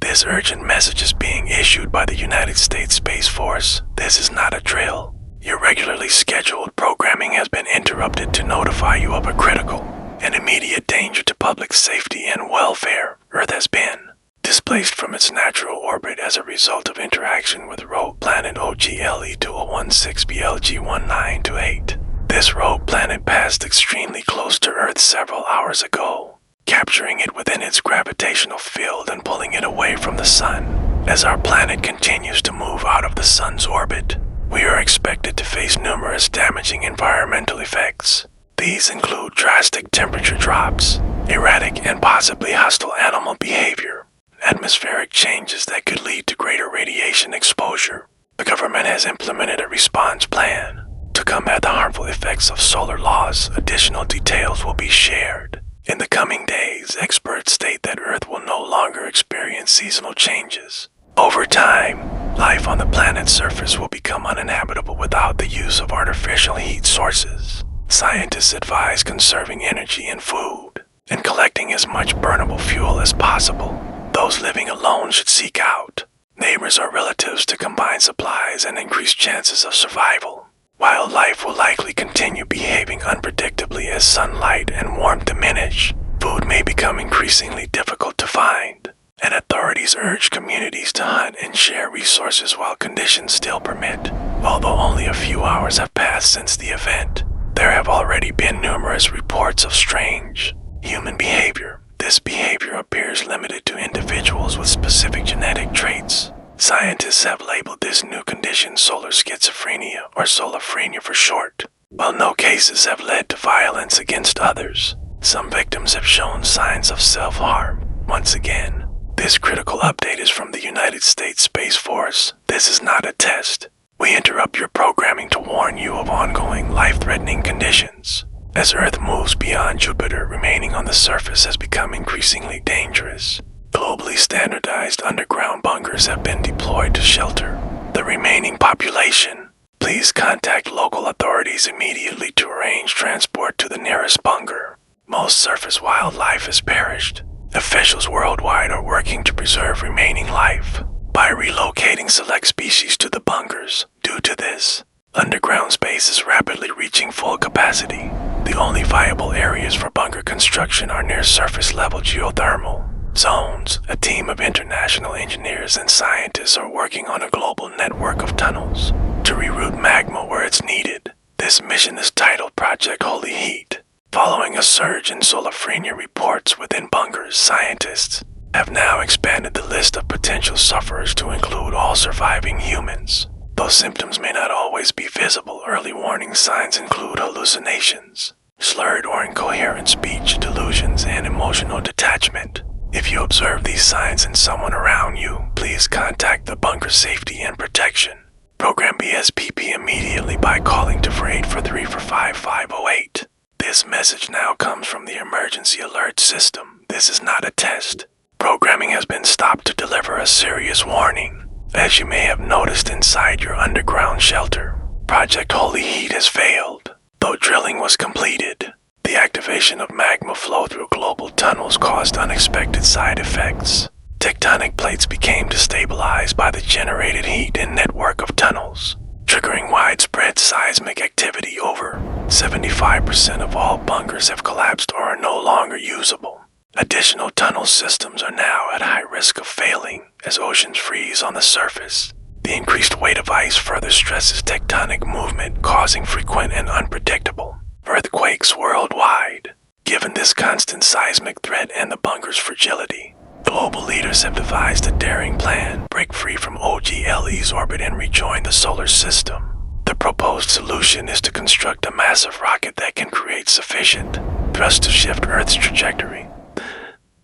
This urgent message is being issued by the United States Space Force. This is not a drill. Your regularly scheduled programming has been interrupted to notify you of a critical and immediate danger to public safety and welfare. Earth has been displaced from its natural orbit as a result of interaction with rogue planet OGLE 2016 BLG 1928. This rogue planet passed extremely close to Earth several hours ago, capturing it within its gravitational field and pulling it away from the Sun. As our planet continues to move out of the Sun's orbit, we are expected to face numerous damaging environmental effects. These include drastic temperature drops, erratic and possibly hostile animal behavior, atmospheric changes that could lead to greater radiation exposure. The government has implemented a response plan to combat the harmful effects of solar loss. Additional details will be shared. In the coming days, experts state that Earth will no longer experience seasonal changes. Over time, life on the planet's surface will become uninhabitable without the use of artificial heat sources. Scientists advise conserving energy and food and collecting as much burnable fuel as possible. Those living alone should seek out neighbors or relatives to combine supplies and increase chances of survival. While life will likely continue behaving unpredictably as sunlight and warmth diminish, food may become increasingly difficult to find, and authorities urge communities to hunt and share resources while conditions still permit. Although only a few hours have passed since the event, there have already been numerous reports of strange human behavior. This behavior appears limited to individuals with specific genetic traits. Scientists have labeled this new condition solar schizophrenia, or solophrenia for short. While no cases have led to violence against others, some victims have shown signs of self-harm. Once again, this critical update is from the United States Space Force. This is not a test. We interrupt your programming to warn you of ongoing life-threatening conditions. As Earth moves beyond Jupiter, remaining on the surface has become increasingly dangerous. Globally standardized underground bunkers have been deployed to shelter the remaining population. Please contact local authorities immediately to arrange transport to the nearest bunker. Most surface wildlife has perished. Officials worldwide are working to preserve remaining life by relocating select species to the bunkers. Due to this, underground space is rapidly reaching full capacity. The only viable areas for bunker construction are near surface level geothermal zones. A team of international engineers and scientists are working on a global network of tunnels to reroute magma where it's needed. This mission is titled Project Holy Heat. Following a surge in solophrenia reports within bunkers, scientists have now expanded the list of potential sufferers to include all surviving humans. Though symptoms may not always be visible, early warning signs include hallucinations, slurred or incoherent speech, delusions, and emotional detachment. If you observe these signs in someone around you, please contact the Bunker Safety and Protection Program BSPP immediately by calling to 484-345-5508. This message now comes from the Emergency Alert System. This is not a test. Programming has been stopped to deliver a serious warning. As you may have noticed inside your underground shelter, Project Holy Heat has failed. Though drilling was completed, the activation of magma flow through global tunnels caused unexpected side effects. Tectonic plates became destabilized by the generated heat and network of tunnels, triggering widespread seismic activity. Over 75% of all bunkers have collapsed or are no longer usable. Additional tunnel systems are now at high risk of failing as oceans freeze on the surface. The increased weight of ice further stresses tectonic movement, causing frequent and unpredictable earthquakes worldwide. Given this constant seismic threat and the bunker's fragility, global leaders have devised a daring plan: break free from OGLE's orbit and rejoin the solar system. The proposed solution is to construct a massive rocket that can create sufficient thrust to shift Earth's trajectory.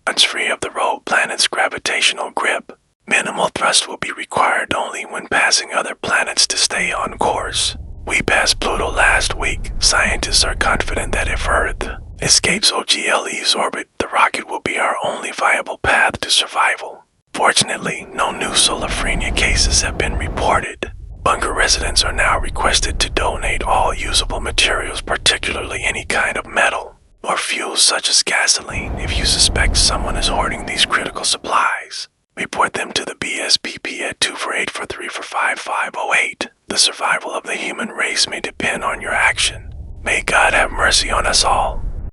Once free of the rogue planet's gravitational grip, minimal thrust will be required only when passing other planets to stay on course. We passed Pluto last week. Scientists are confident that if Earth escapes OGLE's orbit, the rocket will be our only viable path to survival. Fortunately, no new solophrenia cases have been reported. Bunker residents are now requested to donate all usable materials, particularly any kind of metal or fuels such as gasoline, if you suspect someone is hoarding these critical supplies. Report them to the BSPP at 24843455508. The survival of the human race may depend on your action. May God have mercy on us all.